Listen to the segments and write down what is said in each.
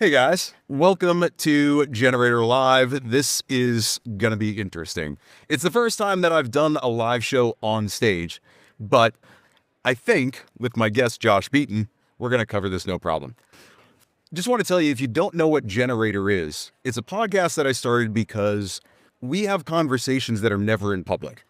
Hey guys, welcome to Generator Live. This is going to be interesting. It's the first time that I've done a live show on stage, but I think with my guest Josh Beaton, we're going to cover this no problem. Just want to tell you, if you don't know what Generator is, it's a podcast that I started because we have conversations that are never in public,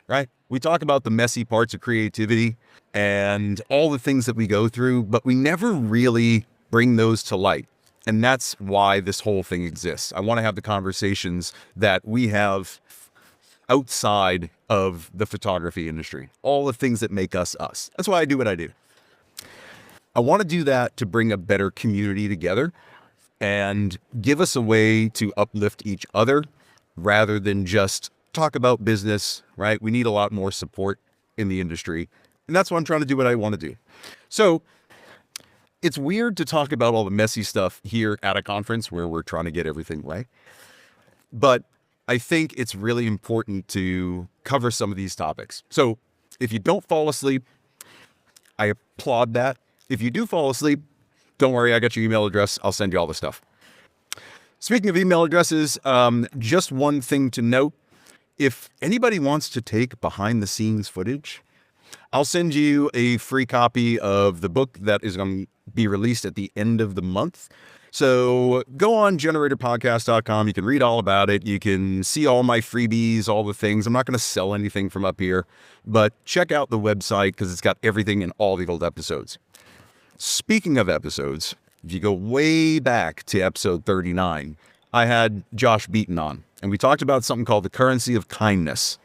right? We talk about the messy parts of creativity and all the things that we go through, but we never really bring those to light. And that's why this whole thing exists. I want to have the conversations that we have outside of the photography industry, all the things that make us us. That's why I do what I do. I want to do that to bring a better community together and give us a way to uplift each other rather than just talk about business, right? We need a lot more support in the industry. And that's why I'm trying to do what I want to do. So it's weird to talk about all the messy stuff here at a conference where we're trying to get everything right. But I think it's really important to cover some of these topics. So if you don't fall asleep, I applaud that. If you do fall asleep, don't worry, I got your email address. I'll send you all the stuff. Speaking of email addresses, just one thing to note. If anybody wants to take behind the scenes footage, I'll send you a free copy of the book that is going to be released at the end of the month. So go on generatorpodcast.com. You can read all about it. You can see all my freebies, all the things. I'm not going to sell anything from up here, but check out the website because it's got everything in all the old episodes. Speaking of episodes, if you go way back to episode 39, I had Josh Beaton on, and we talked about something called the currency of kindness.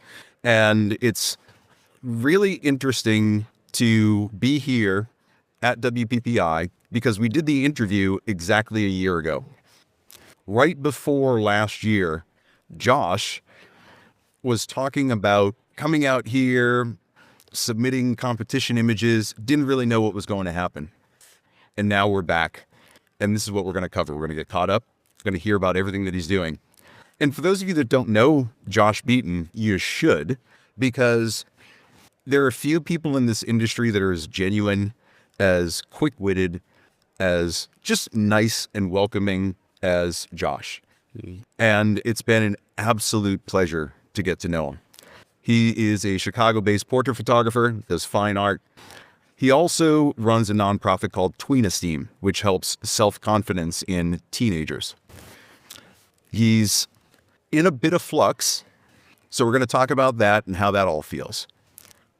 And it's really interesting to be here at WPPI because we did the interview exactly a year ago. Right before last year, Josh was talking about coming out here, submitting competition images, didn't really know what was going to happen. And now we're back. And this is what we're going to cover. We're going to get caught up. We're going to hear about everything that he's doing. And for those of you that don't know Josh Beaton, you should, because there are a few people in this industry that are as genuine, as quick-witted, as just nice and welcoming as Josh. And it's been an absolute pleasure to get to know him. He is a Chicago-based portrait photographer, does fine art. He also runs a nonprofit called Tween Esteem, which helps self-confidence in teenagers. He's in a bit of flux, so we're going to talk about that and how that all feels.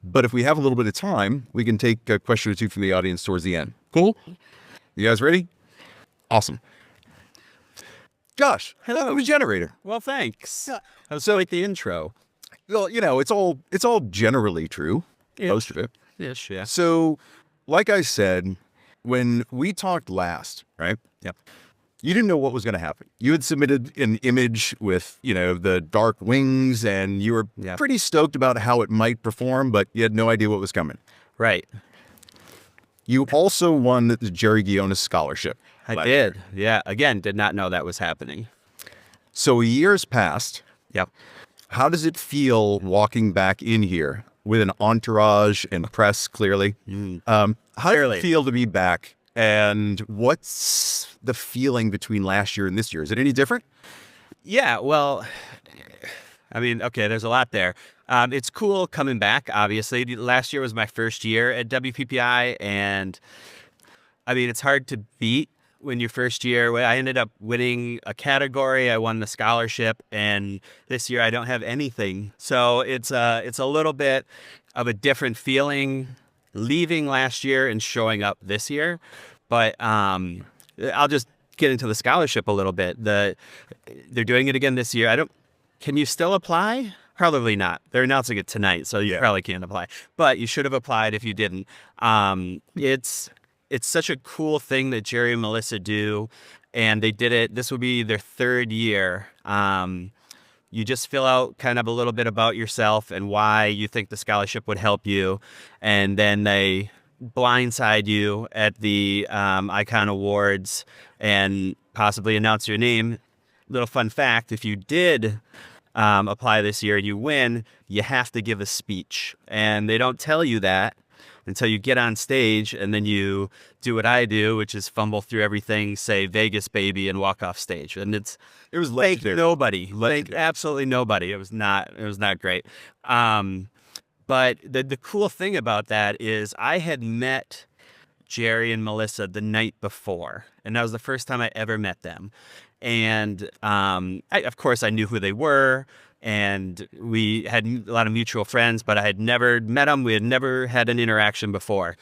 But if we have a little bit of time, we can take a question or two from the audience towards the end. Cool? You guys ready? Awesome. Josh, hello, I'm a Generator. Well, thanks. Yeah. I was like the intro. Well, you know, it's all generally true. Yeah. Most of it. Ish, yeah. So, like I said, when we talked last, right? Yep. You didn't know what was going to happen. You had submitted an image with, the dark wings, and you were pretty stoked about how it might perform, but you had no idea what was coming. Right. You also won the Jerry Ghionis scholarship. I did. Yeah. Again, did not know that was happening. So a year's passed. Yep. How does it feel walking back in here with an entourage and press, clearly? How does it feel to be back? And what's the feeling between last year and this year? Is it any different? Yeah, well, I mean, okay, there's a lot there. It's cool coming back, obviously. Last year was my first year at WPPI, and I mean, it's hard to beat when your first year. I ended up winning a category. I won the scholarship, and this year I don't have anything. So it's a little bit of a different feeling leaving last year and showing up this year. But I'll just get into the scholarship a little bit. They're doing it again this year. Can you still apply? Probably not. They're announcing it tonight, so you probably can't apply. But you should have applied if you didn't. It's such a cool thing that Jerry and Melissa do, and they did it. This will be their third year. You just fill out kind of a little bit about yourself and why you think the scholarship would help you. And then they blindside you at the Icon Awards and possibly announce your name. Little fun fact, if you did apply this year and you win, you have to give a speech. And they don't tell you that, until you get on stage and then you do what I do, which is fumble through everything, say Vegas baby, and walk off stage. And it was like nobody, like absolutely nobody. It was not great. But the cool thing about that is I had met Jerry and Melissa the night before, and that was the first time I ever met them. And of course, I knew who they were, and we had a lot of mutual friends, but I had never met them. We had never had an interaction before.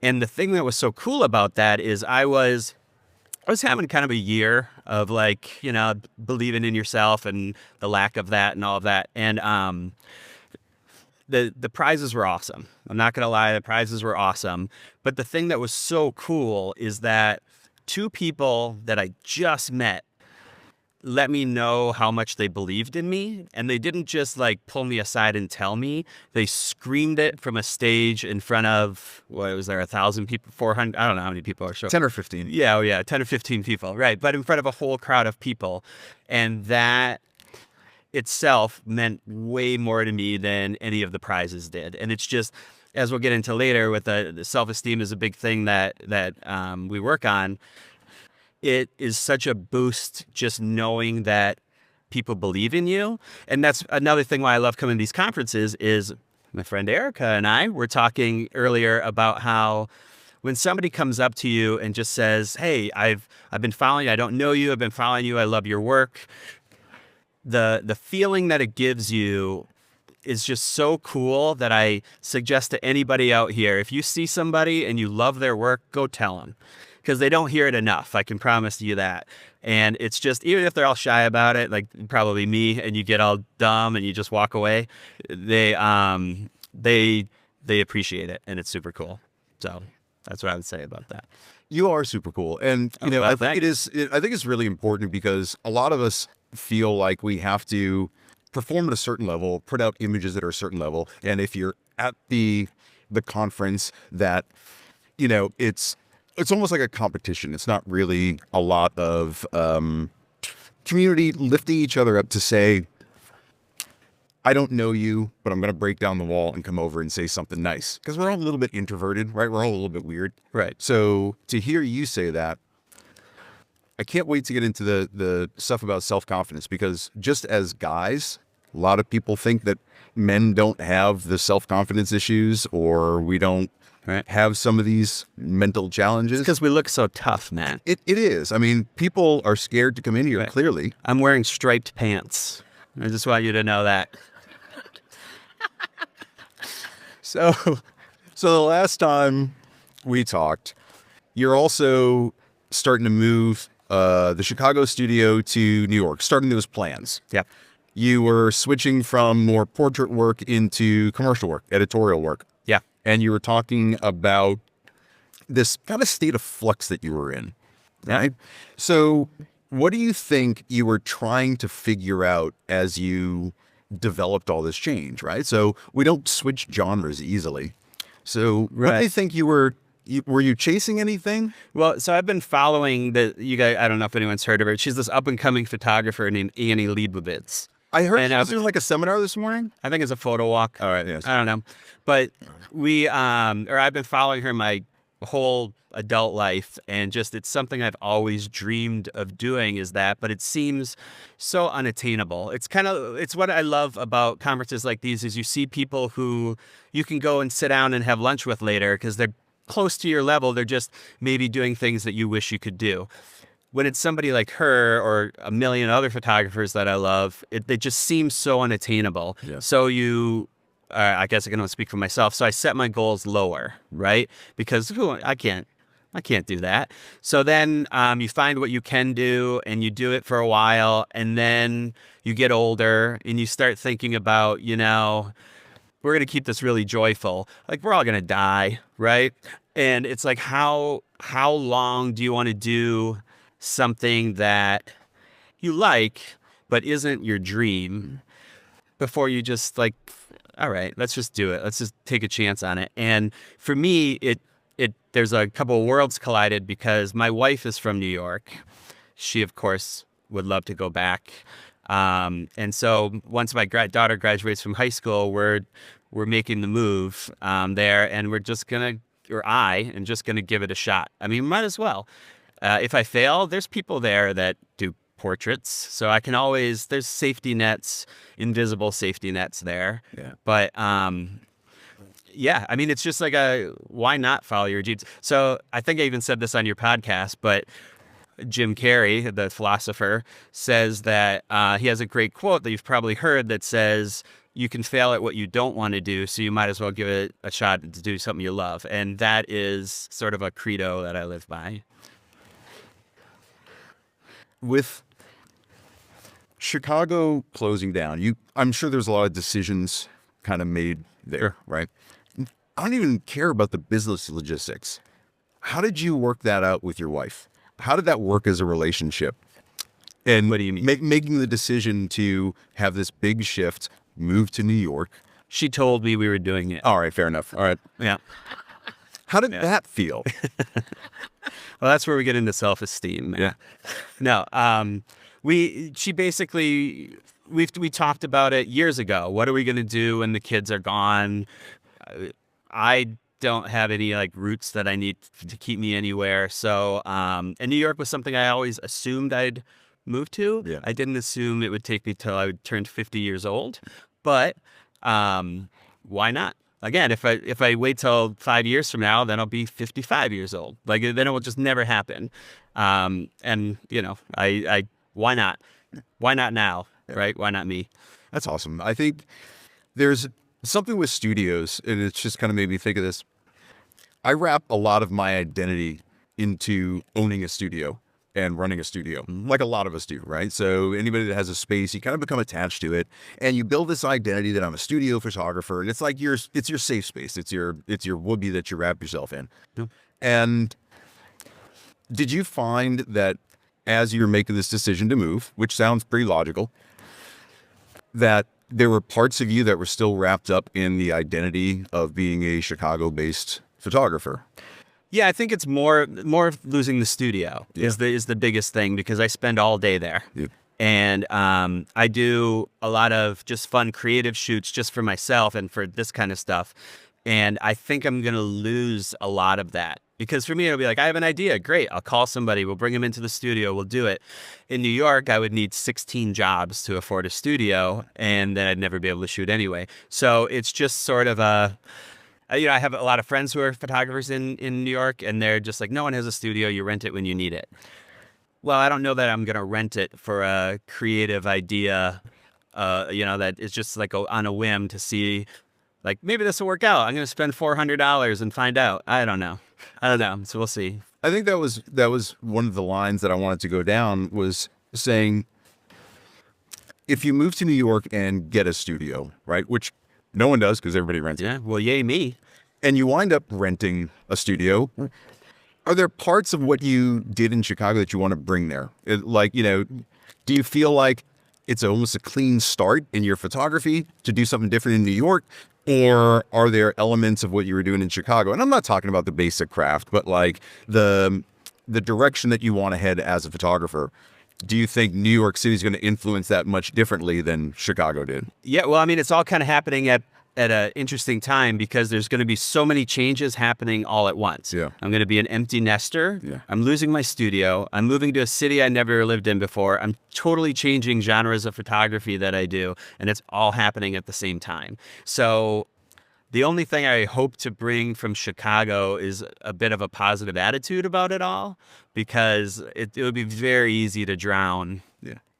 And the thing that was so cool about that is I was having kind of a year of like, believing in yourself and the lack of that and all of that. And the prizes were awesome. I'm not going to lie. The prizes were awesome. But the thing that was so cool is that two people that I just met let me know how much they believed in me. And they didn't just like pull me aside and tell me. They screamed it from a stage in front of, what was there, 1,000 people, 400? I don't know how many people are showing. 10 or 15. Yeah, 10 or 15 people. Right. But in front of a whole crowd of people. And that itself meant way more to me than any of the prizes did. And it's just, as we'll get into later, with the self-esteem is a big thing that we work on. It is such a boost just knowing that people believe in you. And that's another thing why I love coming to these conferences is my friend Erica and I were talking earlier about how when somebody comes up to you and just says, hey, I've been following you. I don't know you. I've been following you. I love your work. The feeling that it gives you is just so cool that I suggest to anybody out here, if you see somebody and you love their work, go tell them. Because they don't hear it enough. I can promise you that. And it's just, even if they're all shy about it, like probably me, and you get all dumb and you just walk away, they appreciate it, and it's super cool. So that's what I would say about that. You are super cool. And, I think it's really important because a lot of us feel like we have to perform at a certain level, put out images at a certain level. And if you're at the conference that, it's almost like a competition. It's not really a lot of community lifting each other up to say, I don't know you, but I'm going to break down the wall and come over and say something nice. Because we're all a little bit introverted, right? We're all a little bit weird. Right. So to hear you say that, I can't wait to get into the stuff about self-confidence, because just as guys, a lot of people think that men don't have the self-confidence issues, or we don't have some of these mental challenges. Because we look so tough, man. It is. I mean, people are scared to come in here, clearly. I'm wearing striped pants. I just want you to know that. So the last time we talked, you're also starting to move the Chicago studio to New York, starting those plans. Yeah. You were switching from more portrait work into commercial work, editorial work. Yeah. And you were talking about this kind of state of flux that you were in, right? So what do you think you were trying to figure out as you developed all this change, right? So we don't switch genres easily. So what do you think were you chasing anything? Well, so I've been following you guys. I don't know if anyone's heard of her. She's this up and coming photographer named Annie Leibovitz. I heard she was doing like a seminar this morning. I think it's a photo walk. All right, yes. I don't know. But I've been following her my whole adult life, and just it's something I've always dreamed of doing but it seems so unattainable. It's what I love about conferences like these is you see people who you can go and sit down and have lunch with later because they're close to your level. They're just maybe doing things that you wish you could do. When it's somebody like her or a million other photographers that I love, they just seem so unattainable. Yeah. So I guess I can only speak for myself. So I set my goals lower, right? Because I can't do that. So then you find what you can do and you do it for a while, and then you get older and you start thinking about, we're going to keep this really joyful. Like, we're all going to die, right? And it's like, how long do you want to do something that you like but isn't your dream before you just like, all right, let's just do it. Let's just take a chance on it. And for me, there's a couple of worlds collided because my wife is from New York. She, of course, would love to go back. And so once my daughter graduates from high school, we're we're making the move there, and we're just gonna, or I am just gonna give it a shot. I mean, might as well. If I fail, there's people there that do portraits, so I can always, there's safety nets, invisible safety nets there. Yeah. But yeah, I mean, it's just like why not follow your dreams? So I think I even said this on your podcast, but Jim Carrey, the philosopher, says that he has a great quote that you've probably heard that says, you can fail at what you don't want to do, so you might as well give it a shot to do something you love. And that is sort of a credo that I live by. With Chicago closing down, I'm sure there's a lot of decisions kind of made there, right? I don't even care about the business logistics. How did you work that out with your wife? How did that work as a relationship? And What do you mean? Making the decision to have this big shift, move to New York. She told me we were doing it. All right, fair enough. All right. Yeah. How did that feel? Well, that's where we get into self-esteem. Yeah. No, she basically, we talked about it years ago. What are we going to do when the kids are gone? I don't have any like roots that I need to keep me anywhere. So, and New York was something I always assumed I'd move to. Yeah. I didn't assume it would take me till I turned 50 years old, but why not? Again, if I wait till 5 years from now, then I'll be 55 years old. Like, then it will just never happen. And you know, I why not? Why not now? Right? Why not me? That's awesome. I think there's something with studios, and it's just kind of made me think of this. I wrap a lot of my identity into owning a studio and running a studio, like a lot of us do, right? So anybody that has a space, you kind of become attached to it, and you build this identity that I'm a studio photographer, and it's like it's your safe space. It's your would-be that you wrap yourself in. Yeah. And did you find that as you're making this decision to move, which sounds pretty logical, that there were parts of you that were still wrapped up in the identity of being a Chicago-based photographer? Yeah, I think it's more of losing the studio is the biggest thing, because I spend all day there. Yeah. And I do a lot of just fun creative shoots just for myself and for this kind of stuff. And I think I'm going to lose a lot of that, because for me, it'll be like, I have an idea. Great. I'll call somebody. We'll bring them into the studio. We'll do it. In New York, I would need 16 jobs to afford a studio, and then I'd never be able to shoot anyway. So it's just sort of you know, I have a lot of friends who are photographers in New York, and they're just like, no one has a studio. You rent it when you need it. Well, I don't know that I'm going to rent it for a creative idea, you know, that is just like on a whim to see, like, maybe this will work out. I'm going to spend $400 and find out. I don't know. So we'll see. I think that was one of the lines that I wanted to go down, was saying, if you move to New York and get a studio, right, which no one does because everybody rents it. Yeah, well, yay me. And you wind up renting a studio, are there parts of what you did in Chicago that you want to bring there? Like, you know, do you feel like it's almost a clean start in your photography to do something different in New York? Or are there elements of what you were doing in Chicago? And I'm not talking about the basic craft, but like the direction that you want to head as a photographer. Do you think New York City is going to influence that much differently than Chicago did? Yeah, well, I mean, it's all kind of happening at an interesting time, because there's going to be so many changes happening all at once. Yeah. I'm going to be an empty nester. Yeah. I'm losing my studio. I'm moving to a city I never lived in before. I'm totally changing genres of photography that I do, and it's all happening at the same time. So the only thing I hope to bring from Chicago is a bit of a positive attitude about it all, because it would be very easy to drown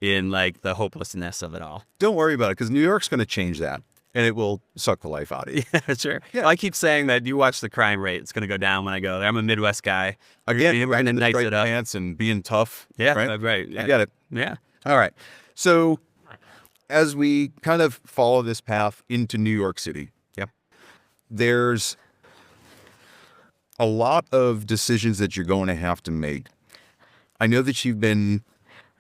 in like the hopelessness of it all. Don't worry about it, because New York's going to change that, and it will suck the life out of you. Yeah, sure. Yeah. Well, I keep saying that you watch the crime rate. It's going to go down when I go there. I'm a Midwest guy. Again, right, and nice it up. pants and being tough. Yeah, right. Yeah. I get it. Yeah. All right. So as we kind of follow this path into New York City, there's a lot of decisions that you're going to have to make. I know that you've been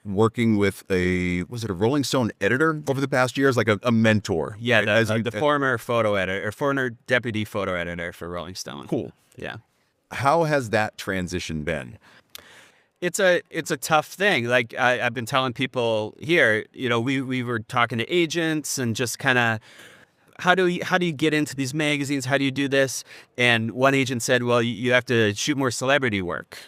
working with was it a Rolling Stone editor over the past years, like a mentor? Yeah, the former photo editor, or former deputy photo editor for Rolling Stone. Cool. Yeah. How has that transition been? It's a tough thing. Like I've been telling people here, you know, we were talking to agents and just kind of how do you get into these magazines? How do you do this? And one agent said, well, you have to shoot more celebrity work.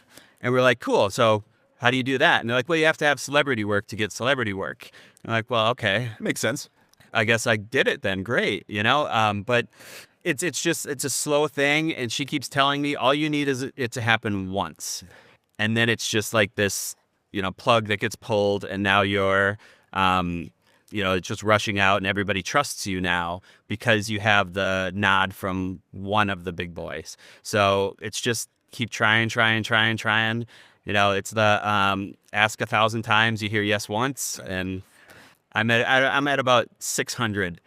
And we're like, cool. So how do you do that? And they're like, well, you have to have celebrity work to get celebrity work. And I'm like, well, okay, Makes sense. I guess I did it then. Great, but it's a slow thing. And she keeps telling me all you need is it to happen once. And then it's just like this, plug that gets pulled, and now you're, just rushing out, and everybody trusts you now because you have the nod from one of the big boys. So it's just keep trying. It's the ask 1,000 times, you hear yes once, and I'm at about 600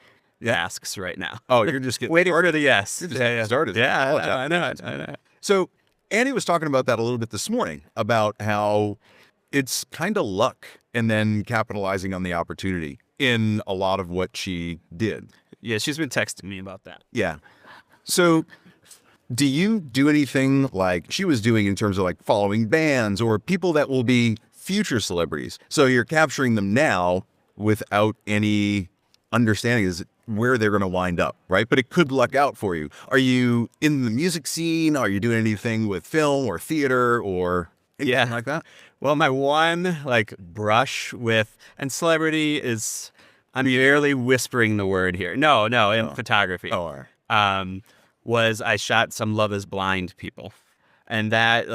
asks right now. Oh, you're just getting waiting for the yes. started. Yeah, I know. So Andy was talking about that a little bit this morning, about how it's kind of luck and then capitalizing on the opportunity in a lot of what she did. Yeah, she's been texting me about that. Yeah. So do you do anything like she was doing in terms of like following bands or people that will be future celebrities? So you're capturing them now without any understanding is where they're going to wind up, right? But it could luck out for you. Are you in the music scene? Are you doing anything with film or theater or anything like that? Well, my one brush with and celebrity is, I'm barely whispering the word here. No, in photography. Oh, all right. Was I shot some Love Is Blind people, and that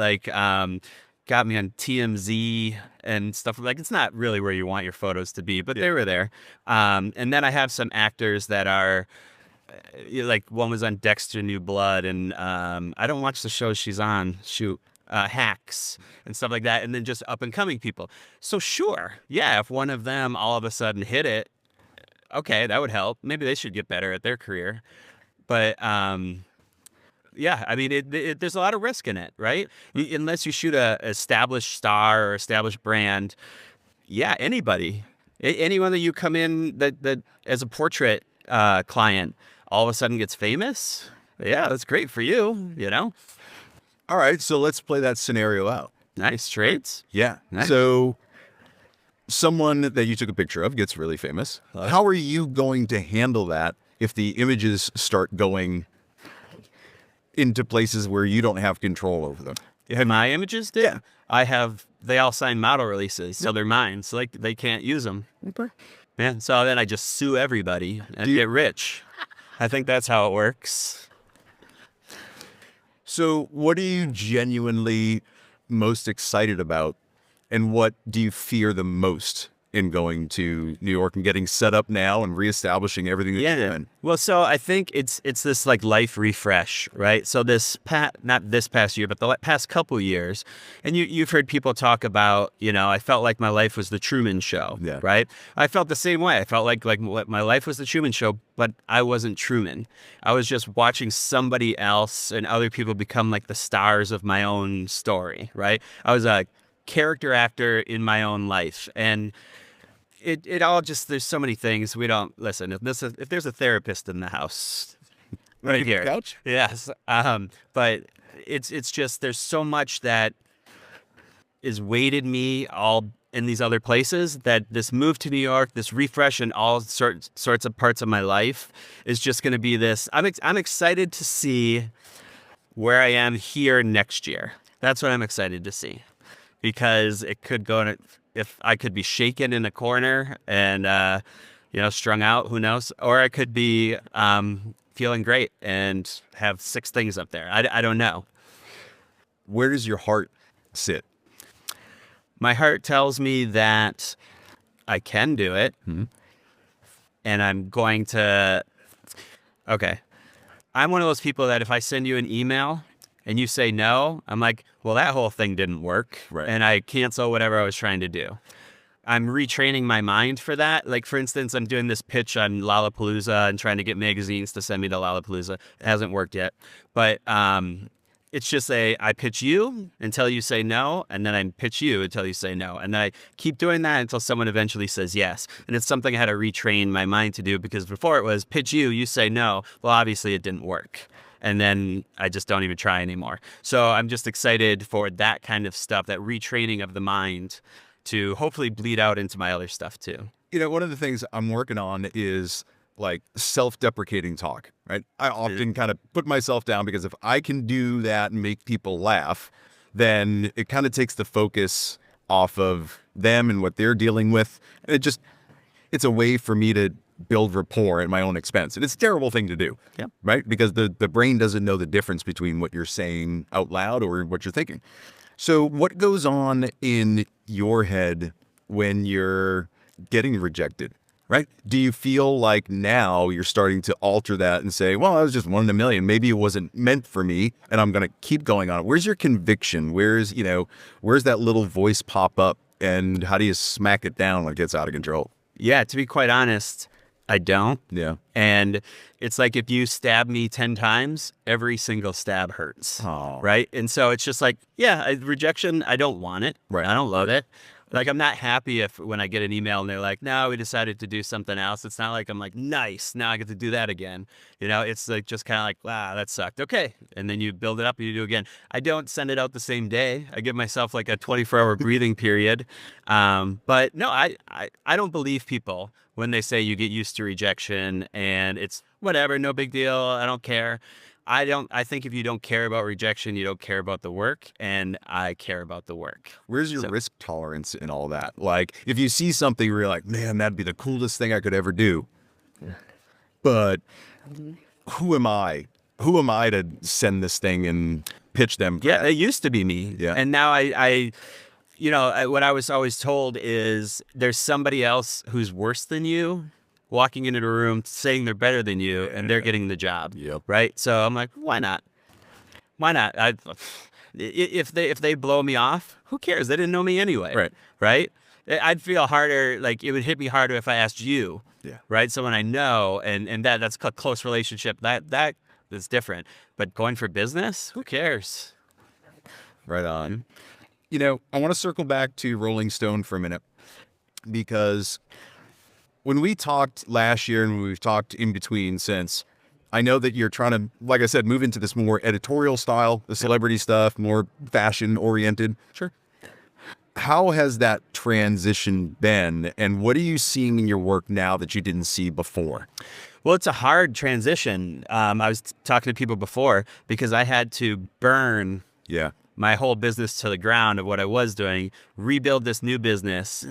got me on TMZ and stuff. Like, it's not really where you want your photos to be, but they were there. And then I have some actors that are like, one was on Dexter New Blood, and I don't watch the shows she's on. Hacks and stuff like that, and then just up and coming people. So sure, yeah, if one of them all of a sudden hit it, okay, that would help. Maybe they should get better at their career. But yeah, I mean, there's a lot of risk in it, right? Unless you shoot a established star or established brand, yeah, anyone that you come in that as a portrait client all of a sudden gets famous, yeah, that's great for you, All right. So let's play that scenario out. Nice traits. Yeah. Nice. So someone that you took a picture of gets really famous. How are you going to handle that if the images start going into places where you don't have control over them? My images did? Yeah. They all sign model releases, so they're mine, so they can't use them. Okay. Man, so then I just sue everybody and get rich. I think that's how it works. So what are you genuinely most excited about, and what do you fear the most in going to New York and getting set up now and reestablishing everything that you're doing? Well, so I think it's this life refresh, right? So not this past year, but the past couple years, and you've heard people talk about, I felt like my life was the Truman Show, right? I felt the same way. I felt like my life was the Truman Show, but I wasn't Truman. I was just watching somebody else and other people become like the stars of my own story, right? I was a character actor in my own life, and it all just, there's so many things we don't listen. If there's a therapist in the house, right here, Couch? yes. But it's just, there's so much that is weighted me all in these other places, that this move to New York, this refresh in all sorts of parts of my life is just going to be this. I'm excited to see where I am here next year. That's what I'm excited to see, because it could go if I could be shaken in a corner and, strung out, who knows? Or I could be feeling great and have 6 things up there. I don't know. Where does your heart sit? My heart tells me that I can do it. Mm-hmm. And I'm going to, okay. I'm one of those people that if I send you an email and you say no, I'm like, well, that whole thing didn't work. Right. And I cancel whatever I was trying to do. I'm retraining my mind for that. Like, for instance, I'm doing this pitch on Lollapalooza and trying to get magazines to send me to Lollapalooza. It hasn't worked yet. But it's just I pitch you until you say no, and then I pitch you until you say no. And then I keep doing that until someone eventually says yes. And it's something I had to retrain my mind to do, because before it was pitch you, you say no. Well, obviously it didn't work. And then I just don't even try anymore. So I'm just excited for that kind of stuff, that retraining of the mind to hopefully bleed out into my other stuff too. One of the things I'm working on is like self-deprecating talk, right? I often kind of put myself down because if I can do that and make people laugh, then it kind of takes the focus off of them and what they're dealing with. And it's a way for me to build rapport at my own expense. And it's a terrible thing to do, Yep. right? Because the brain doesn't know the difference between what you're saying out loud or what you're thinking. So what goes on in your head when you're getting rejected, right? Do you feel like now you're starting to alter that and say, well, I was just one in a million. Maybe it wasn't meant for me and I'm going to keep going on. Where's your conviction? Where's that little voice pop up and how do you smack it down when it gets out of control? Yeah, to be quite honest, I don't. Yeah. And it's like if you stab me 10 times, every single stab hurts. Oh. Right? And so it's just like, rejection, I don't want it. Right. I don't love it. Like, I'm not happy when I get an email and they're like, no, we decided to do something else. It's not like I'm like, nice, now I get to do that again. It's like just kind of like, wow, that sucked. Okay. And then you build it up and you do it again. I don't send it out the same day. I give myself like a 24-hour breathing period. But no, I don't believe people when they say you get used to rejection and it's whatever, no big deal. I don't care. I think if you don't care about rejection, you don't care about the work, and I care about the work. Where's your risk tolerance in all that? Like, if you see something where you're like, man, that'd be the coolest thing I could ever do. But who am I? Who am I to send this thing and pitch them? Yeah, it used to be me. Yeah. And now what I was always told is there's somebody else who's worse than you walking into the room saying they're better than you and they're getting the job. Yep. Right. So I'm like, why not? Why not? If they blow me off, who cares? They didn't know me anyway. Right. Right. I'd feel harder. Like it would hit me harder if I asked you. Yeah. Right. Someone I know and that's a close relationship. That is different. But going for business, who cares? Right on. I want to circle back to Rolling Stone for a minute because when we talked last year and we've talked in between since, I know that you're trying to, like I said, move into this more editorial style, the celebrity stuff, more fashion oriented. Sure. How has that transition been? And what are you seeing in your work now that you didn't see before? Well, it's a hard transition. I was talking to people before because I had to burn my whole business to the ground of what I was doing, rebuild this new business.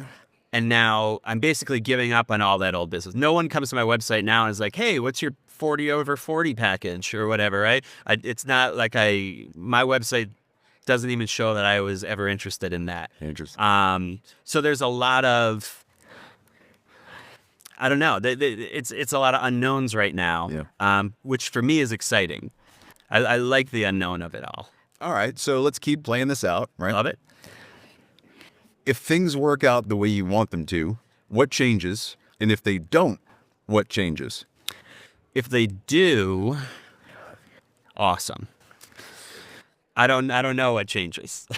And now I'm basically giving up on all that old business. No one comes to my website now and is like, hey, what's your 40 over 40 package or whatever, right? It's not like my website doesn't even show that I was ever interested in that. Interesting. So there's a lot of, I don't know, it's a lot of unknowns right now, which for me is exciting. I like the unknown of it all. All right, so let's keep playing this out, right? Love it. If things work out the way you want them to, what changes? And if they don't, what changes? If they do, awesome. I don't know what changes.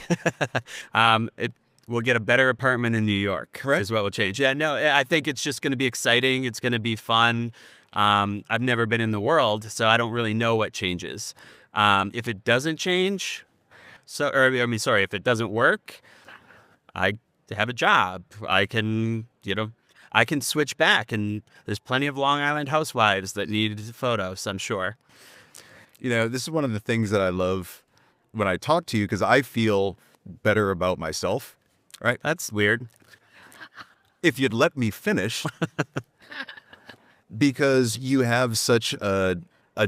We'll get a better apartment in New York, right? Is what will change. Yeah, no, I think it's just going to be exciting. It's going to be fun. I've never been in the world, so I don't really know what changes. If it doesn't change, if it doesn't work, I have a job. I can switch back, and there's plenty of Long Island housewives that need photos, I'm sure. This is one of the things that I love when I talk to you because I feel better about myself, right? That's weird. If you'd let me finish, because you have such a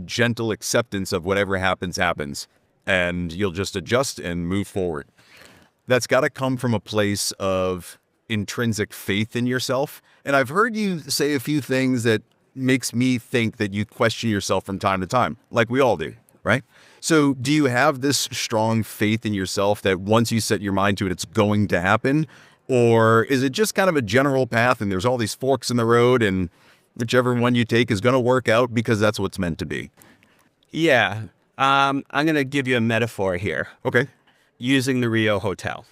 gentle acceptance of whatever happens, and you'll just adjust and move forward. That's got to come from a place of intrinsic faith in yourself. And I've heard you say a few things that makes me think that you question yourself from time to time, like we all do, right? So do you have this strong faith in yourself that once you set your mind to it, it's going to happen? Or is it just kind of a general path and there's all these forks in the road and whichever one you take is going to work out because that's what's meant to be? Yeah. I'm going to give you a metaphor here. Okay. Using the Rio Hotel.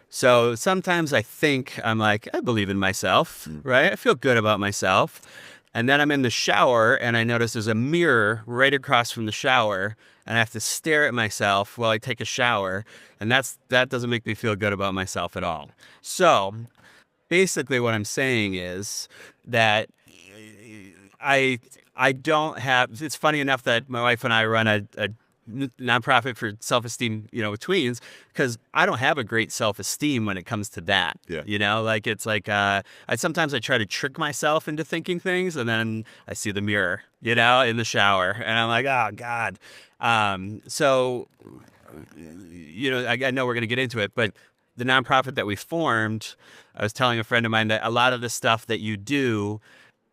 So sometimes I think I'm like, I believe in myself, right? I feel good about myself. And then I'm in the shower and I notice there's a mirror right across from the shower and I have to stare at myself while I take a shower. And that doesn't make me feel good about myself at all. So basically what I'm saying is that I don't have. It's funny enough that my wife and I run a nonprofit for self-esteem, with tweens, because I don't have a great self-esteem when it comes to that. Yeah. Like it's like I sometimes I try to trick myself into thinking things, and then I see the mirror, in the shower, and I'm like, oh God. So, I know we're going to get into it, but the nonprofit that we formed, I was telling a friend of mine that a lot of the stuff that you do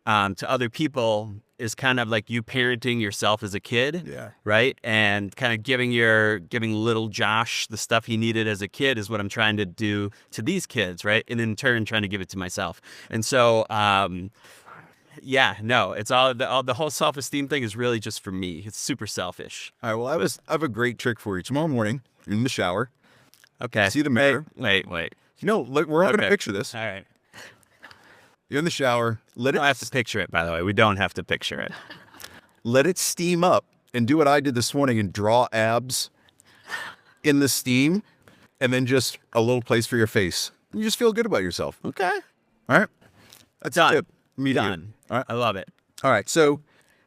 to other people is kind of like you parenting yourself as a kid. Yeah. Right. And kind of giving little Josh the stuff he needed as a kid is what I'm trying to do to these kids. Right. And in turn, trying to give it to myself. And so, it's all the whole self-esteem thing is really just for me. It's super selfish. All right. Well, I have a great trick for you. Tomorrow morning, you're in the shower. Okay. See the mirror. Wait. Look, we're all going to picture this. All right. You're in the shower. We don't have to picture it, by the way. We don't have to picture it. Let it steam up and do what I did this morning and draw abs in the steam and then just a little place for your face. You just feel good about yourself. Okay. All right. That's Done. it. Me Done. All right. I love it. All right. So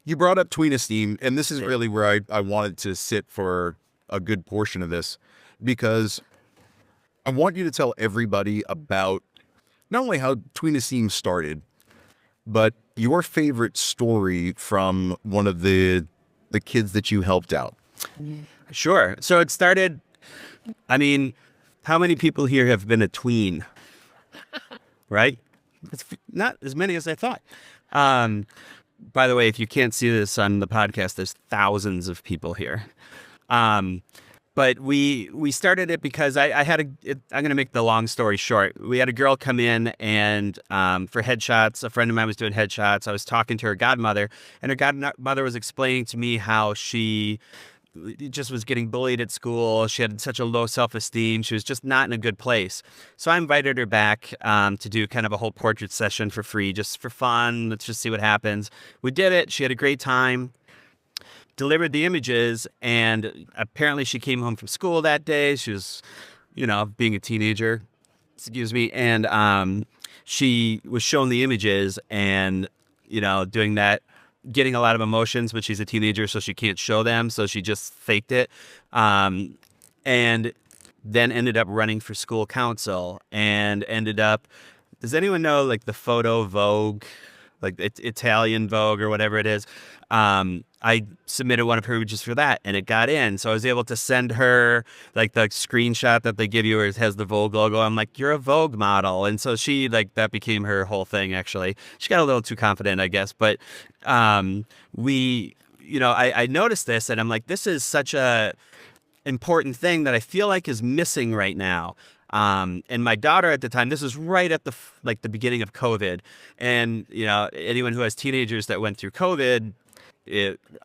you brought up Tween Esteem, and this is really where I wanted to sit for a good portion of this, because I want you to tell everybody about not only how Tween Esteem started, but your favorite story from one of the kids that you helped out. Sure. So it started, how many people here have been a tween? Right? It's not as many as I thought. By the way, if you can't see this on the podcast, there's thousands of people here. But we started it because I'm going to make the long story short. We had a girl come in and for headshots, a friend of mine was doing headshots. I was talking to her godmother, and her godmother was explaining to me how she just was getting bullied at school. She had such a low self-esteem. She was just not in a good place. So I invited her back to do kind of a whole portrait session for free, just for fun. Let's just see what happens. We did it. She had a great time. Delivered the images, and apparently she came home from school that day. She was, being a teenager, and she was shown the images and, doing that, getting a lot of emotions, but she's a teenager, so she can't show them, so she just faked it, and then ended up running for school council and ended up, does anyone know, like, the photo Vogue, like Italian Vogue or whatever it is? I submitted one of her images for that, and it got in. So I was able to send her like the screenshot that they give you where it has the Vogue logo. I'm like, you're a Vogue model. And so she, that became her whole thing, actually. She got a little too confident, I guess. But I noticed this, and I'm like, this is such a important thing that I feel like is missing right now. And my daughter at the time, this was right at the beginning of COVID. And, anyone who has teenagers that went through COVID,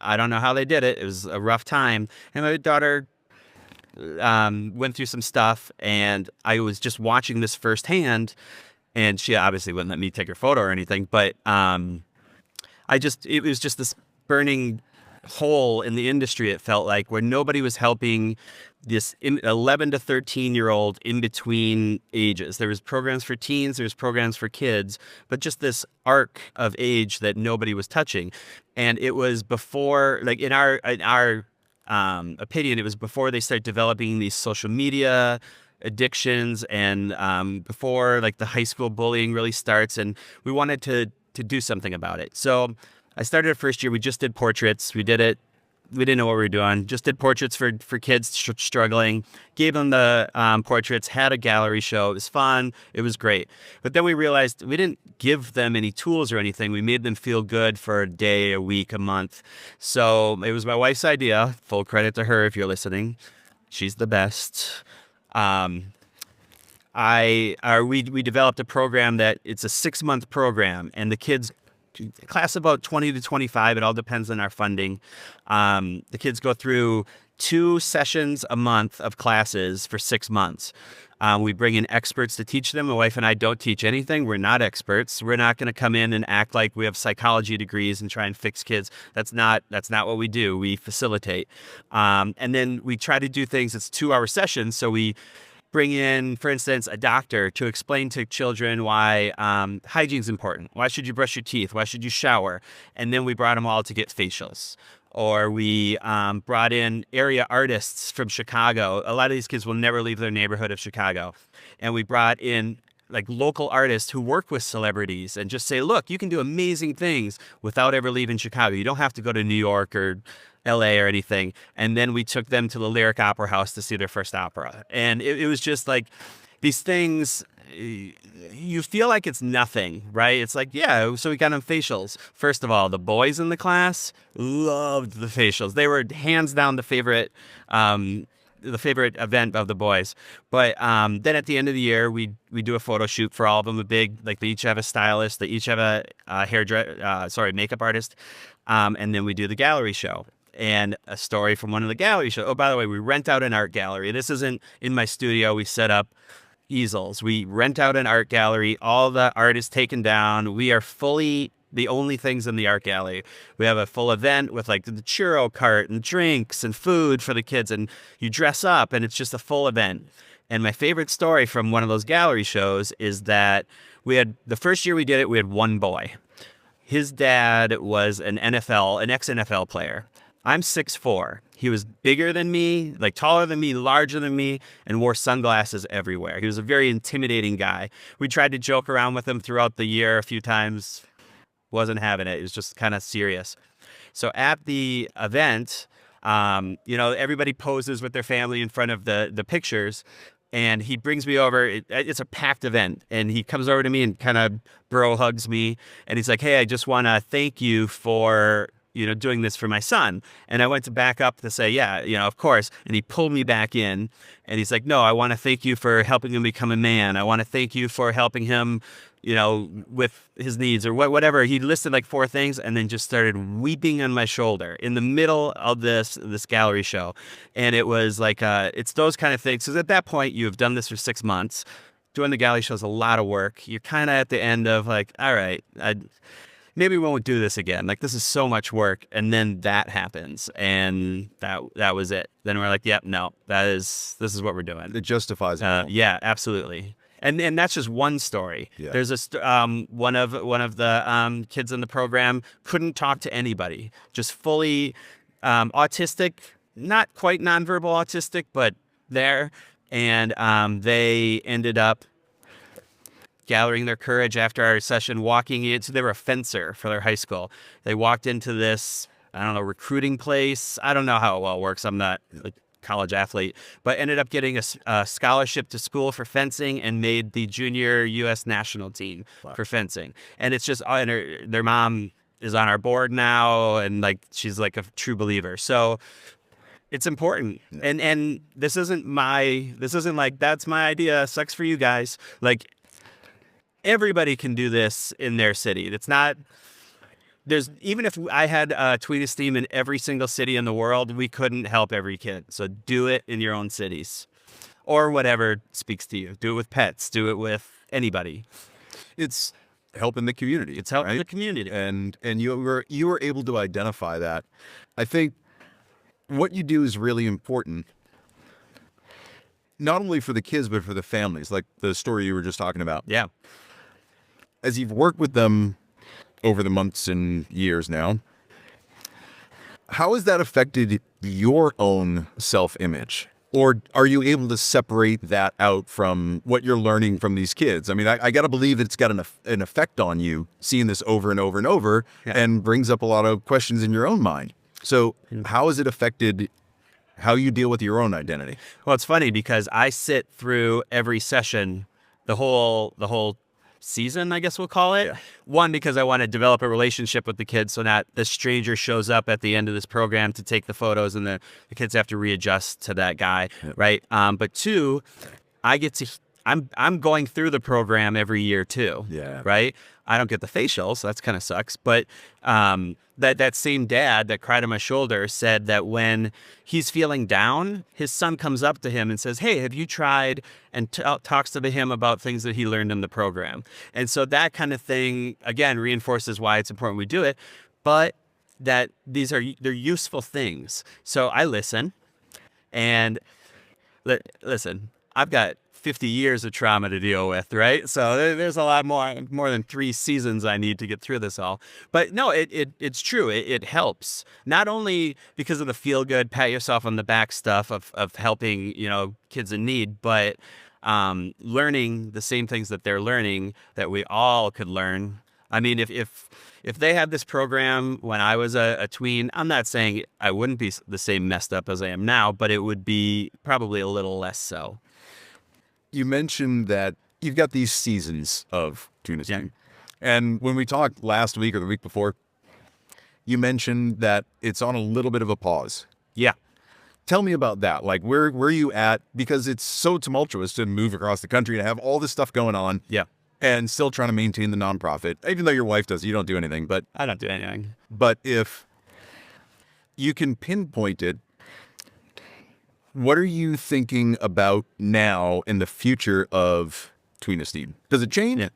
I don't know how they did it. It was a rough time. And my daughter went through some stuff, and I was just watching this firsthand, and she obviously wouldn't let me take her photo or anything, but it was just this burning hole in the industry, it felt like, where nobody was helping this 11 to 13-year-old in between ages. There was programs for teens, there was programs for kids, but just this arc of age that nobody was touching. And it was before, like in our opinion, it was before they started developing these social media addictions, and before like the high school bullying really starts, and we wanted to do something about it. So I started our first year. We just did portraits. We did it. We didn't know what we were doing. Just did portraits for kids struggling. Gave them the portraits. Had a gallery show. It was fun. It was great. But then we realized we didn't give them any tools or anything. We made them feel good for a day, a week, a month. So it was my wife's idea. Full credit to her if you're listening. She's the best. We developed a program that it's a 6-month program, and the kids, class about 20 to 25, it all depends on our funding. The kids go through 2 sessions a month of classes for 6 months. We bring in experts to teach them. My wife and I don't teach anything. We're not experts. We're not going to come in and act like we have psychology degrees and try and fix kids. That's not what we do. We facilitate. And then we try to do things. It's 2-hour sessions. So we bring in, for instance, a doctor to explain to children why hygiene is important. Why should you brush your teeth? Why should you shower? And then we brought them all to get facials. Or we brought in area artists from Chicago. A lot of these kids will never leave their neighborhood of Chicago. And we brought in like local artists who work with celebrities and just say, look, you can do amazing things without ever leaving Chicago. You don't have to go to New York or LA or anything. And then we took them to the Lyric Opera House to see their first opera. And it was just like these things, you feel like it's nothing, right? It's like, yeah, so we got them facials. First of all, the boys in the class loved the facials. They were hands down the favorite event of the boys. But then at the end of the year, we do a photo shoot for all of them. They each have a stylist, they each have a makeup artist. And then we do the gallery show. And a story from one of the gallery shows. Oh, by the way, we rent out an art gallery. This isn't in my studio. We set up easels. We rent out an art gallery. All the art is taken down. We are fully the only things in the art gallery. We have a full event with like the churro cart and drinks and food for the kids. And you dress up and it's just a full event. And my favorite story from one of those gallery shows is that the first year we did it, we had one boy. His dad was an ex-NFL player. I'm 6'4". He was bigger than me, like taller than me, larger than me, and wore sunglasses everywhere. He was a very intimidating guy. We tried to joke around with him throughout the year a few times. Wasn't having it. It was just kind of serious. So at the event, everybody poses with their family in front of the pictures. And he brings me over. It's a packed event. And he comes over to me and kind of bro hugs me. And he's like, hey, I just want to thank you for doing this for my son. And I went to back up to say, yeah, of course. And he pulled me back in and he's like, no, I want to thank you for helping him become a man. I want to thank you for helping him, with his needs or whatever. He listed like 4 things and then just started weeping on my shoulder in the middle of this gallery show. And it was like, it's those kind of things. Because at that point you have done this for 6 months. Doing the gallery show is a lot of work. You're kind of at the end of like, all right, maybe we won't do this again. Like, this is so much work. And then that happens. And that was it. Then we're like, yep, no, this is what we're doing. It justifies it. Yeah, absolutely. And that's just one story. Yeah. There's one of the kids in the program couldn't talk to anybody, just fully autistic, not quite nonverbal autistic, but there. And they ended up gathering their courage after our session, walking into, they were a fencer for their high school. They walked into this, recruiting place. I don't know how it well works. I'm not a college athlete, but ended up getting a scholarship to school for fencing and made the junior U.S. national team for fencing. And it's just, their mom is on our board now. And like, she's like a true believer. So it's important. And this isn't like, that's my idea. Sucks for you guys. Like, everybody can do this in their city. It's not, even if I had Tween Esteem in every single city in the world, we couldn't help every kid. So do it in your own cities or whatever speaks to you. Do it with pets. Do it with anybody. It's helping the community. It's helping the community. And you were able to identify that. I think what you do is really important, not only for the kids, but for the families, like the story you were just talking about. Yeah. As you've worked with them over the months and years now, how has that affected your own self-image? Or are you able to separate that out from what you're learning from these kids? I mean, I got to believe that it's got an effect on you, seeing this over and over and over, and brings up a lot of questions in your own mind. So how has it affected how you deal with your own identity? Well, it's funny because I sit through every session, the whole season, I guess we'll call it. Yeah. One, because I want to develop a relationship with the kids so not the stranger shows up at the end of this program to take the photos and the kids have to readjust to that guy, right? But 2, I'm going through the program every year too, right? I don't get the facials, so that's kind of sucks. But that same dad that cried on my shoulder said that when he's feeling down, his son comes up to him and says, hey, have you tried? And talks to him about things that he learned in the program. And so that kind of thing, again, reinforces why it's important we do it, but that they're useful things. So I listen and listen. I've got 50 years of trauma to deal with, right? So there's a lot more than 3 seasons I need to get through this all. But no, it's true. It helps, not only because of the feel good, pat yourself on the back stuff of helping, kids in need, but learning the same things that they're learning that we all could learn. I mean, if they had this program when I was a tween, I'm not saying I wouldn't be the same messed up as I am now, but it would be probably a little less so. You mentioned that you've got these seasons of Tween Esteem. And when we talked last week or the week before, you mentioned that it's on a little bit of a pause. Yeah. Tell me about that. Like, where are you at? Because it's so tumultuous to move across the country and have all this stuff going on. Yeah. And still trying to maintain the nonprofit. Even though your wife does, you don't do anything. But I don't do anything. But if you can pinpoint it, what are you thinking about now in the future of Tween Esteem? Does it change?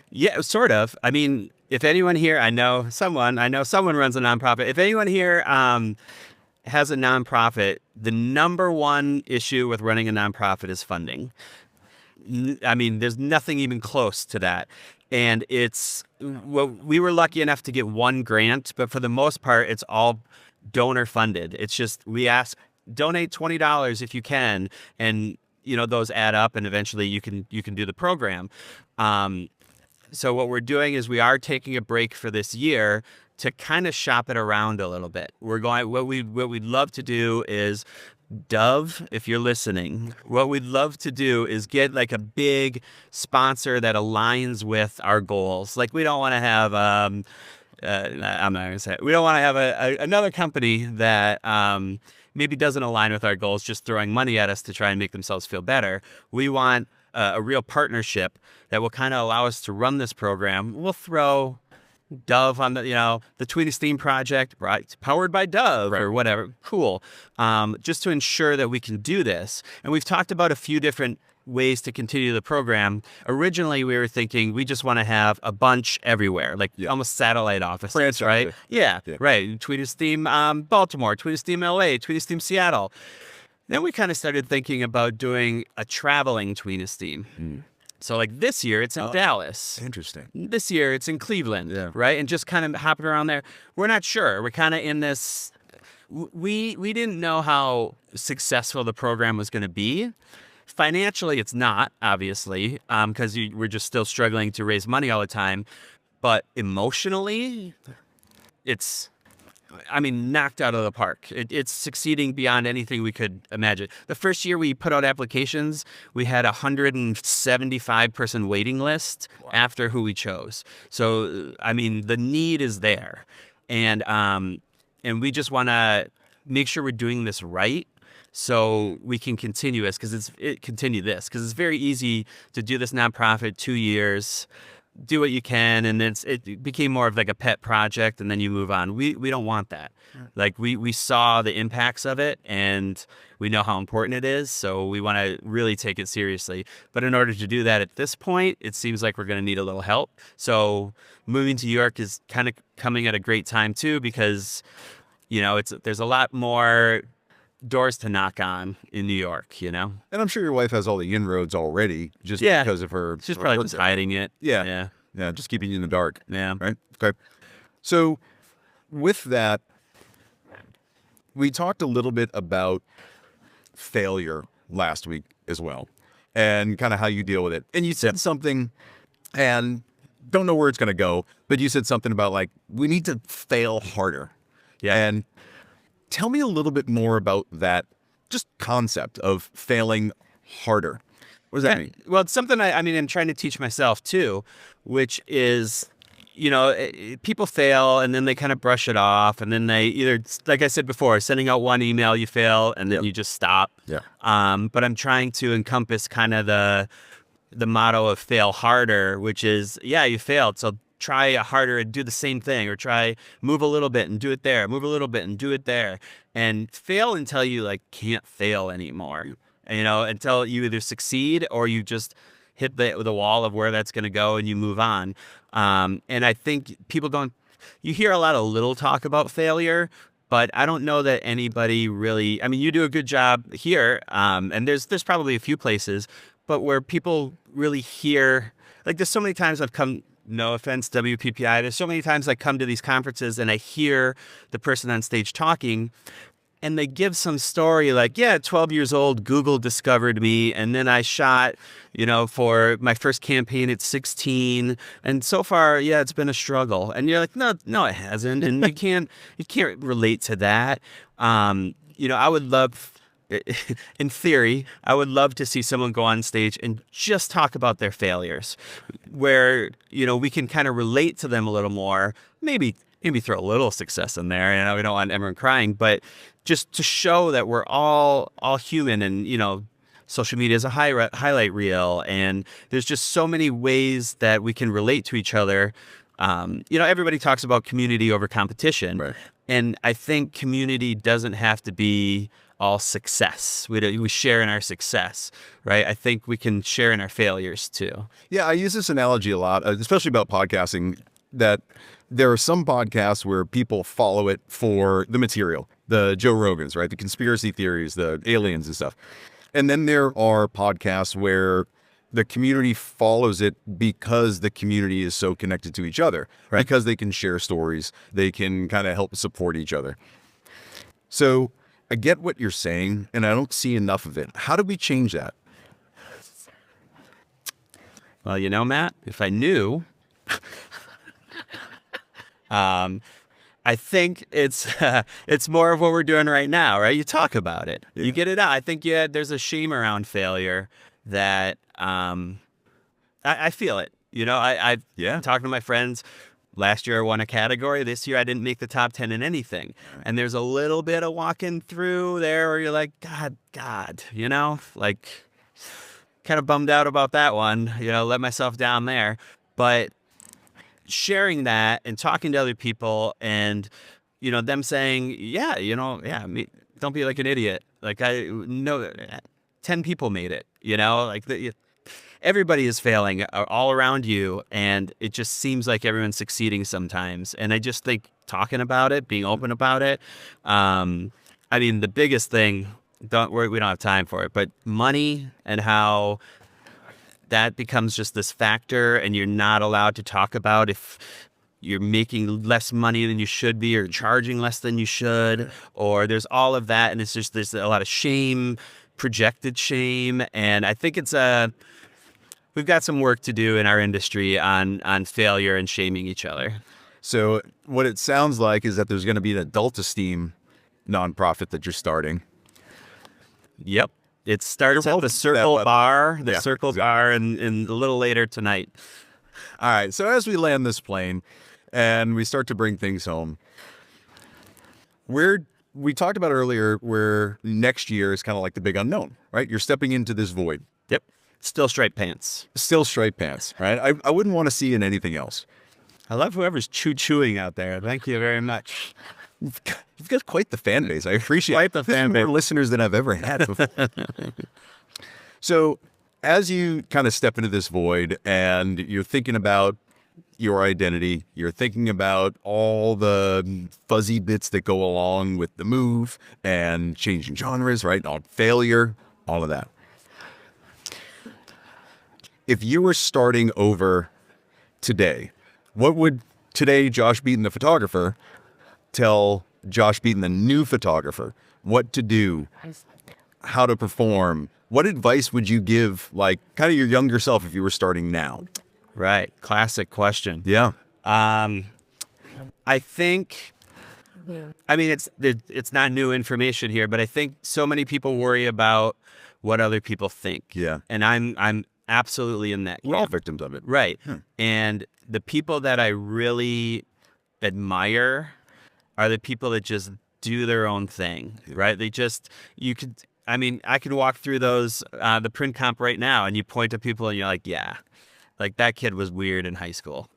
Yeah, sort of. I mean, if anyone here, I know someone runs a nonprofit. If anyone here has a nonprofit, the number one issue with running a nonprofit is funding. I mean, there's nothing even close to that. And we were lucky enough to get one grant, but for the most part, it's all donor funded. It's just, we ask, donate $20 if you can. And, those add up and eventually you can do the program. So what we're doing is we are taking a break for this year to kind of shop it around a little bit. What we'd love to do is, Dove, if you're listening, what we'd love to do is get like a big sponsor that aligns with our goals. Like, we don't want to have, I'm not going to say it. We don't want to have another company that maybe doesn't align with our goals, just throwing money at us to try and make themselves feel better. We want a real partnership that will kind of allow us to run this program. We'll throw Dove on the Tween Esteem project, right? Powered by Dove, right, or whatever. Cool. Just to ensure that we can do this. And we've talked about a few different ways to continue the program. Originally, we were thinking we just want to have a bunch everywhere, like almost satellite offices, France, right? Yeah, right. Tween Esteem Baltimore, Tween Esteem LA, Tween Esteem Seattle. Then we kind of started thinking about doing a traveling Tween Esteem. So like this year, it's in Dallas. Interesting. This year, it's in Cleveland, right? And just kind of hopping around there. We're not sure. We're kind of in this. We didn't know how successful the program was going to be. Financially, it's not, obviously, because we're just still struggling to raise money all the time. But emotionally, it's, knocked out of the park. It's succeeding beyond anything we could imagine. The first year we put out applications, we had a 175-person waiting list after who we chose. So, the need is there. And we just want to make sure we're doing this right, so we can continue this, because it's very easy to do this nonprofit 2 years, do what you can, and then it became more of like a pet project, and then you move on. We don't want that. Like, we saw the impacts of it, and we know how important it is, so we want to really take it seriously. But in order to do that at this point, it seems like we're going to need a little help. So moving to New York is kind of coming at a great time too, because there's a lot more doors to knock on in New York, And I'm sure your wife has all the inroads already, just because of her. She's probably just hiding it. Yeah, just keeping you in the dark. Yeah. Right? Okay. So with that, we talked a little bit about failure last week as well, and kind of how you deal with it. And you said something, and don't know where it's going to go, but you said something about, like, we need to fail harder. Yeah. And tell me a little bit more about that just concept of failing harder. What does that mean? Well, it's something I'm trying to teach myself too, which is, people fail and then they kind of brush it off, and then they either, like I said before, sending out one email, you fail, and then you just stop. Yeah. But I'm trying to encompass kind of the motto of fail harder, which is, you failed, so try harder and do the same thing, or try move a little bit and do it there, move a little bit and do it there, and fail until you can't fail anymore. Until you either succeed or you just hit the wall of where that's going to go and you move on. And I think you hear a lot of little talk about failure, but I don't know that anybody really, you do a good job here. And there's probably a few places, but where people really hear, like there's so many times I've come, no offense, WPPI, there's so many times I come to these conferences and I hear the person on stage talking and they give some story like, yeah, at 12 years old, Google discovered me. And then I shot, for my first campaign at 16. And so far, yeah, it's been a struggle. And you're like, no, it hasn't. And you can't relate to that. I would love, in theory, I would love to see someone go on stage and just talk about their failures where, we can kind of relate to them a little more, maybe throw a little success in there. We don't want everyone crying, but just to show that we're all human and, social media is a highlight reel. And there's just so many ways that we can relate to each other. Everybody talks about community over competition. Right. And I think community doesn't have to be all success. We share in our success, right? I think we can share in our failures too. Yeah, I use this analogy a lot, especially about podcasting, that there are some podcasts where people follow it for the material, the Joe Rogans, right? The conspiracy theories, the aliens and stuff. And then there are podcasts where the community follows it because the community is so connected to each other, right? Because they can share stories, they can kind of help support each other. So I get what you're saying, and I don't see enough of it. How do we change that? Well, Matt, if I knew, I think it's more of what we're doing right now, right? You talk about it, You get it out. I think there's a shame around failure that I feel it. I've talked to my friends. Last year I won a category. This year I didn't make the top 10 in anything. And there's a little bit of walking through there where you're like, God, like kind of bummed out about that one, let myself down there. But sharing that and talking to other people and, them saying, don't be like an idiot. Like I know 10 people made it, everybody is failing all around you. And it just seems like everyone's succeeding sometimes. And I just think talking about it, being open about it. The biggest thing, we don't have time for it, but money and how that becomes just this factor and you're not allowed to talk about if you're making less money than you should be or charging less than you should, or there's all of that. And there's a lot of shame, projected shame. And I think we've got some work to do in our industry on failure and shaming each other. So what it sounds like is that there's going to be an adult esteem nonprofit that you're starting. Yep. It starts at the Circle Bar, Bar, and a little later tonight. All right. So as we land this plane and we start to bring things home, we talked about earlier where next year is kind of like the big unknown, right? You're stepping into this void. Yep. Still striped pants. Still striped pants, right? I wouldn't want to see in anything else. I love whoever's chewing out there. Thank you very much. You've got quite the fan base. I appreciate quite the fan base. More listeners than I've ever had before. So as you kind of step into this void and you're thinking about your identity, you're thinking about all the fuzzy bits that go along with the move and changing genres, right? On failure, all of that. If you were starting over today, what would today Josh Beaton, the photographer, tell Josh Beaton, the new photographer, what to do, how to perform? What advice would you give, like, kind of your younger self if you were starting now? Right. Classic question. Yeah. I think, it's not new information here, but I think so many people worry about what other people think. Yeah. And I'm absolutely in that. We're all victims of it. Right. And the people that I really admire are the people that just do their own thing, right? I can walk through those, the print comp right now, and you point to people and you're like, yeah, like that kid was weird in high school,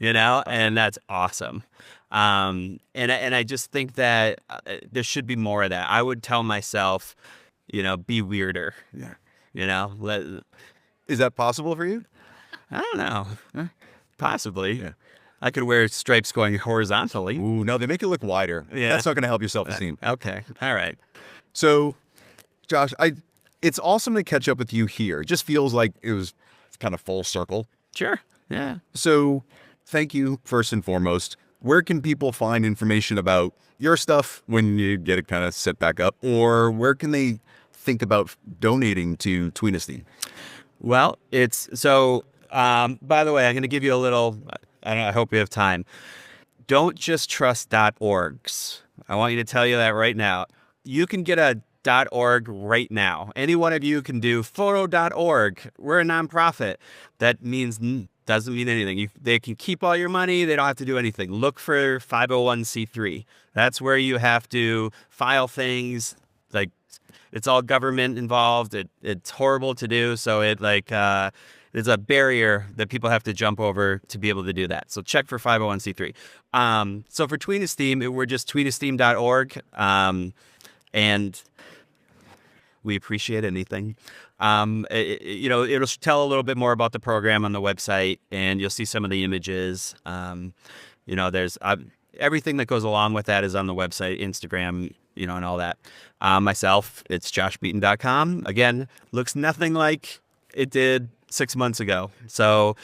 and that's awesome. And I just think that there should be more of that. I would tell myself, be weirder. Yeah. Is that possible for you? I don't know. Possibly. Yeah. I could wear stripes going horizontally. Ooh, no, they make it look wider. Yeah. That's not going to help your self-esteem. Okay. All right. So, Josh, it's awesome to catch up with you here. It just feels like it was kind of full circle. Sure. Yeah. So thank you, first and foremost. Where can people find information about your stuff when you get it kind of set back up? Or where can they think about donating to Tween Esteem? Well, it's so, by the way, I'm going to give you a little, I hope we have time. Don't just trust .orgs. I want you to tell you that right now. You can get a .org right now. Any one of you can do photo.org. We're a nonprofit. That doesn't mean anything. They can keep all your money. They don't have to do anything. Look for 501c3. That's where you have to file things. Like, it's all government involved. It's horrible to do. So there's a barrier that people have to jump over to be able to do that. So check for 501c3. So for Tween Esteem, we're just tweenesteem.org. And we appreciate anything. It'll tell a little bit more about the program on the website, and you'll see some of the images. There's everything that goes along with that is on the website, Instagram, and all that. Myself, it's joshbeaton.com. Again, looks nothing like it did 6 months ago. So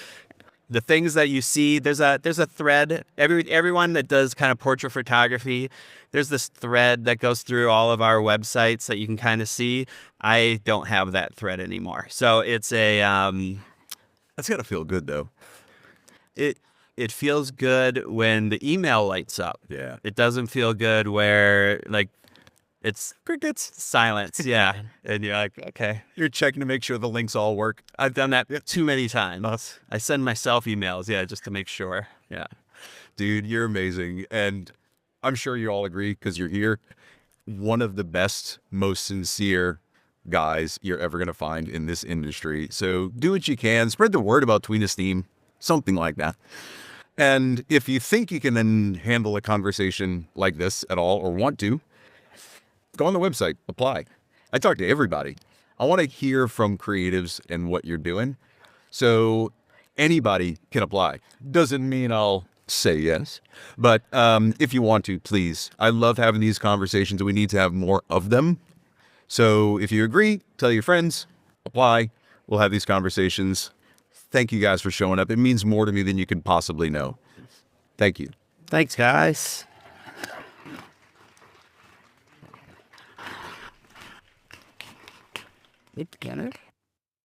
the things that you see, there's a thread. Everyone that does kind of portrait photography, there's this thread that goes through all of our websites that you can kind of see. I don't have that thread anymore. So it's That's gotta feel good though. It feels good when the email lights up. Yeah. It doesn't feel good where it's crickets, silence. Yeah. And you're like, okay. You're checking to make sure the links all work. I've done that too many times. I send myself emails, just to make sure. Yeah. Dude, you're amazing. And I'm sure you all agree because you're here. One of the best, most sincere guys you're ever going to find in this industry. So do what you can. Spread the word about Tween Esteem, something like that. And if you think you can then handle a conversation like this at all or want to, go on the website, apply. I talk to everybody. I want to hear from creatives and what you're doing. So anybody can apply. Doesn't mean I'll say yes, but if you want to, please. I love having these conversations. We need to have more of them. So if you agree, tell your friends, apply. We'll have these conversations. Thank you guys for showing up. It means more to me than you could possibly know. Thank you. Thanks, guys. It's